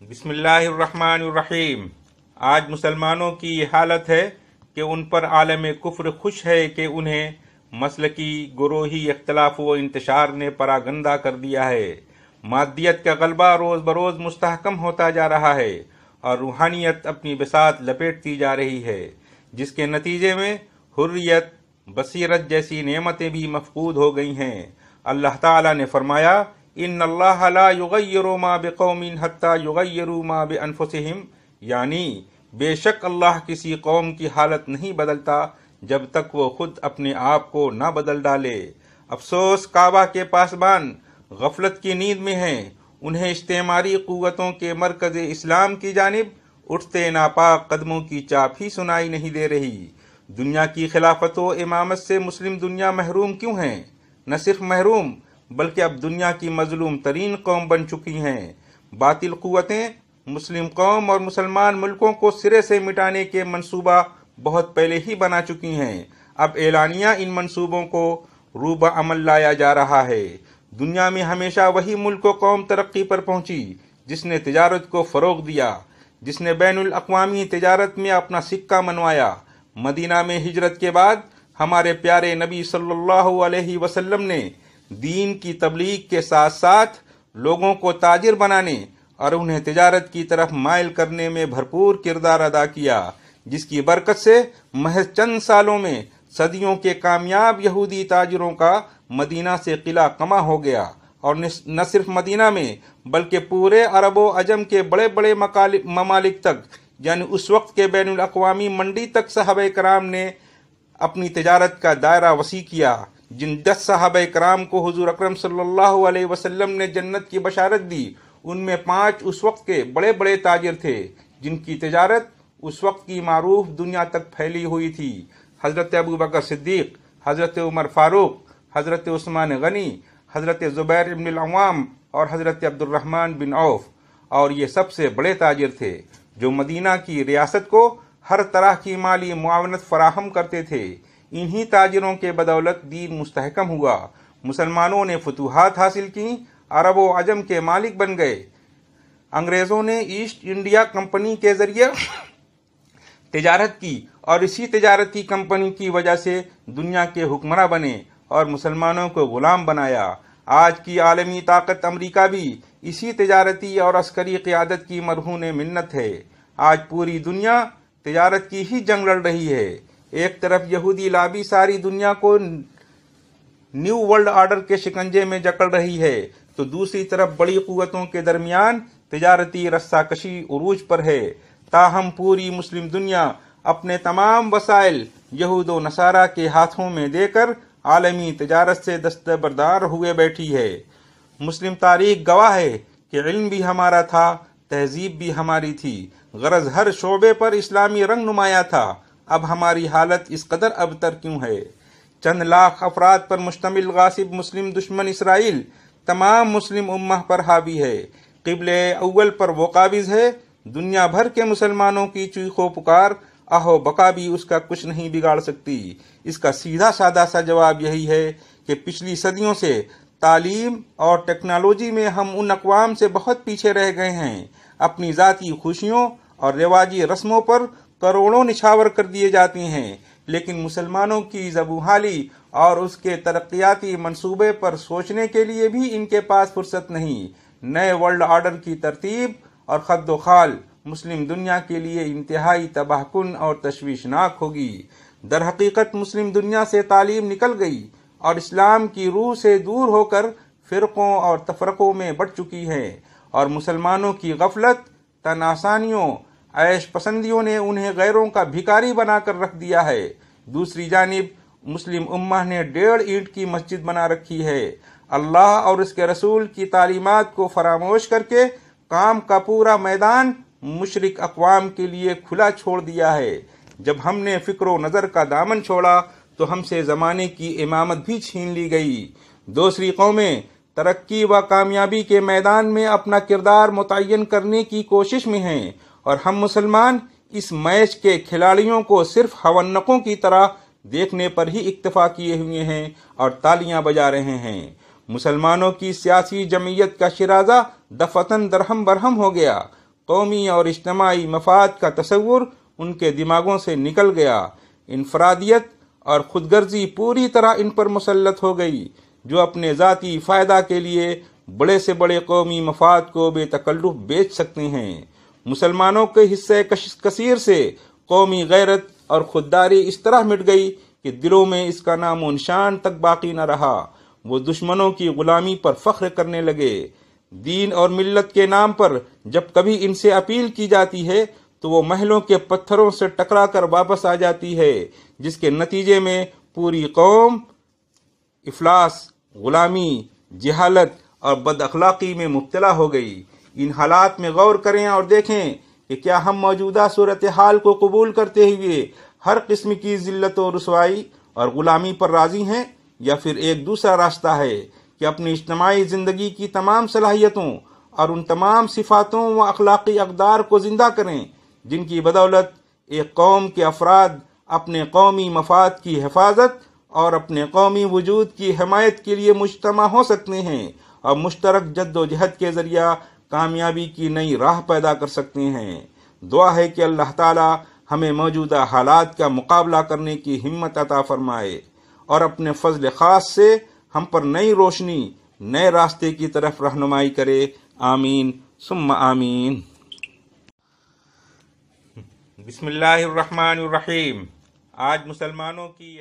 بسم اللہ الرحمن الرحیم۔ آج مسلمانوں کی یہ حالت ہے کہ ان پر عالم کفر خوش ہے کہ انہیں مسلکی گروہی اختلاف و انتشار نے پراگندہ کر دیا ہے۔ مادیت کا غلبہ روز بروز مستحکم ہوتا جا رہا ہے اور روحانیت اپنی بساط لپیٹتی جا رہی ہے، جس کے نتیجے میں حریت، بصیرت جیسی نعمتیں بھی مفقود ہو گئی ہیں۔ اللہ تعالیٰ نے فرمایا، ان اللہ لا یغیر ما بقوم حتی یغیروا ما بانفسہم، یعنی بے شک اللہ کسی قوم کی حالت نہیں بدلتا جب تک وہ خود اپنے آپ کو نہ بدل ڈالے۔ افسوس کعبہ کے پاسبان غفلت کی نیند میں ہیں، انہیں استعماری قوتوں کے مرکز اسلام کی جانب اٹھتے ناپاک قدموں کی چاپ ہی سنائی نہیں دے رہی۔ دنیا کی خلافت و امامت سے مسلم دنیا محروم کیوں ہیں؟ نہ صرف محروم بلکہ اب دنیا کی مظلوم ترین قوم بن چکی ہیں۔ باطل قوتیں مسلم قوم اور مسلمان ملکوں کو سرے سے مٹانے کے منصوبہ بہت پہلے ہی بنا چکی ہیں۔ اب اعلانیہ ان منصوبوں کو روبہ عمل لایا جا رہا ہے۔ دنیا میں ہمیشہ وہی ملک و قوم ترقی پر پہنچی جس نے تجارت کو فروغ دیا، جس نے بین الاقوامی تجارت میں اپنا سکہ منوایا۔ مدینہ میں ہجرت کے بعد ہمارے پیارے نبی صلی اللہ علیہ وسلم نے دین کی تبلیغ کے ساتھ ساتھ لوگوں کو تاجر بنانے اور انہیں تجارت کی طرف مائل کرنے میں بھرپور کردار ادا کیا، جس کی برکت سے محض چند سالوں میں صدیوں کے کامیاب یہودی تاجروں کا مدینہ سے قلعہ کما ہو گیا، اور نہ صرف مدینہ میں بلکہ پورے عرب و عجم کے بڑے بڑے ممالک تک، یعنی اس وقت کے بین الاقوامی منڈی تک صحابہ کرام نے اپنی تجارت کا دائرہ وسیع کیا۔ جن 10 صحابہ کرام کو حضور اکرم صلی اللہ علیہ وسلم نے جنت کی بشارت دی، ان میں 5 اس وقت کے بڑے بڑے تاجر تھے جن کی تجارت اس وقت کی معروف دنیا تک پھیلی ہوئی تھی۔ حضرت ابو بکر صدیق، حضرت عمر فاروق، حضرت عثمان غنی، حضرت زبیر بن العوام اور حضرت عبد الرحمن بن عوف، اور یہ سب سے بڑے تاجر تھے جو مدینہ کی ریاست کو ہر طرح کی مالی معاونت فراہم کرتے تھے۔ انہی تاجروں کے بدولت دین مستحکم ہوا، مسلمانوں نے فتوحات حاصل کی، عرب و عجم کے مالک بن گئے۔ انگریزوں نے ایسٹ انڈیا کمپنی کے ذریعے تجارت کی اور اسی تجارتی کمپنی کی وجہ سے دنیا کے حکمراں بنے اور مسلمانوں کو غلام بنایا۔ آج کی عالمی طاقت امریکہ بھی اسی تجارتی اور عسکری قیادت کی مرہون منت ہے۔ آج پوری دنیا تجارت کی ہی جنگ لڑ رہی ہے۔ ایک طرف یہودی لابی ساری دنیا کو نیو ورلڈ آرڈر کے شکنجے میں جکڑ رہی ہے، تو دوسری طرف بڑی قوتوں کے درمیان تجارتی رسہ کشی عروج پر ہے۔ تاہم پوری مسلم دنیا اپنے تمام وسائل یہود و نصارہ کے ہاتھوں میں دے کر عالمی تجارت سے دستبردار ہوئے بیٹھی ہے۔ مسلم تاریخ گواہ ہے کہ علم بھی ہمارا تھا، تہذیب بھی ہماری تھی، غرض ہر شعبے پر اسلامی رنگ نمایاں تھا۔ اب ہماری حالت اس قدر ابتر کیوں ہے؟ چند لاکھ افراد پر مشتمل غاصب مسلم دشمن اسرائیل تمام مسلم امہ پر حاوی ہے، قبلہ اول پر وہ قابض ہے۔ دنیا بھر کے مسلمانوں کی چیخ و پکار اہو بقا بھی اس کا کچھ نہیں بگاڑ سکتی۔ اس کا سیدھا سادہ سا جواب یہی ہے کہ پچھلی صدیوں سے تعلیم اور ٹیکنالوجی میں ہم ان اقوام سے بہت پیچھے رہ گئے ہیں۔ اپنی ذاتی خوشیوں اور رواجی رسموں پر کروڑوں نچھاور کر دیے جاتے ہیں، لیکن مسلمانوں کی زبوحالی اور اس کے ترقیاتی منصوبے پر سوچنے کے لیے بھی ان کے پاس فرصت نہیں۔ نئے ورلڈ آرڈر کی ترتیب اور خد و خال مسلم دنیا کے لیے انتہائی تباہ کن اور تشویشناک ہوگی۔ در حقیقت مسلم دنیا سے تعلیم نکل گئی اور اسلام کی روح سے دور ہو کر فرقوں اور تفرقوں میں بٹ چکی ہے، اور مسلمانوں کی غفلت، تن آسانیوں، عیش پسندیوں نے انہیں غیروں کا بھکاری بنا کر رکھ دیا ہے۔ دوسری جانب مسلم امہ نے 1.5 اینٹ کی مسجد بنا رکھی ہے۔ اللہ اور اس کے رسول کی تعلیمات کو فراموش کر کے کام کا پورا میدان مشرک اقوام کے لیے کھلا چھوڑ دیا ہے۔ جب ہم نے فکر و نظر کا دامن چھوڑا تو ہم سے زمانے کی امامت بھی چھین لی گئی۔ دوسری قومیں ترقی و کامیابی کے میدان میں اپنا کردار متعین کرنے کی کوشش میں ہیں، اور ہم مسلمان اس میچ کے کھلاڑیوں کو صرف ہونقوں کی طرح دیکھنے پر ہی اکتفا کیے ہوئے ہیں اور تالیاں بجا رہے ہیں۔ مسلمانوں کی سیاسی جمعیت کا شیرازہ دفعتاً درہم برہم ہو گیا۔ قومی اور اجتماعی مفاد کا تصور ان کے دماغوں سے نکل گیا۔ انفرادیت اور خود غرضی پوری طرح ان پر مسلط ہو گئی، جو اپنے ذاتی فائدہ کے لیے بڑے سے بڑے قومی مفاد کو بے تکلف بیچ سکتے ہیں۔ مسلمانوں کے حصے کثیر سے قومی غیرت اور خودداری اس طرح مٹ گئی کہ دلوں میں اس کا نام و نشان تک باقی نہ رہا۔ وہ دشمنوں کی غلامی پر فخر کرنے لگے۔ دین اور ملت کے نام پر جب کبھی ان سے اپیل کی جاتی ہے تو وہ محلوں کے پتھروں سے ٹکرا کر واپس آ جاتی ہے، جس کے نتیجے میں پوری قوم افلاس، غلامی، جہالت اور بد اخلاقی میں مبتلا ہو گئی۔ ان حالات میں غور کریں اور دیکھیں کہ کیا ہم موجودہ صورتحال کو قبول کرتے ہوئے ہر قسم کی ذلت و رسوائی اور غلامی پر راضی ہیں، یا پھر ایک دوسرا راستہ ہے کہ اپنی اجتماعی زندگی کی تمام صلاحیتوں اور ان تمام صفاتوں و اخلاقی اقدار کو زندہ کریں جن کی بدولت ایک قوم کے افراد اپنے قومی مفاد کی حفاظت اور اپنے قومی وجود کی حمایت کے لیے مجتمع ہو سکتے ہیں اور مشترک جد و جہد کے ذریعہ کامیابی کی نئی راہ پیدا کر سکتے ہیں۔ دعا ہے کہ اللہ تعالی ہمیں موجودہ حالات کا مقابلہ کرنے کی ہمت عطا فرمائے اور اپنے فضل خاص سے ہم پر نئی روشنی، نئے راستے کی طرف رہنمائی کرے۔ آمین ثم آمین۔ بسم اللہ الرحمن الرحیم۔ آج مسلمانوں کی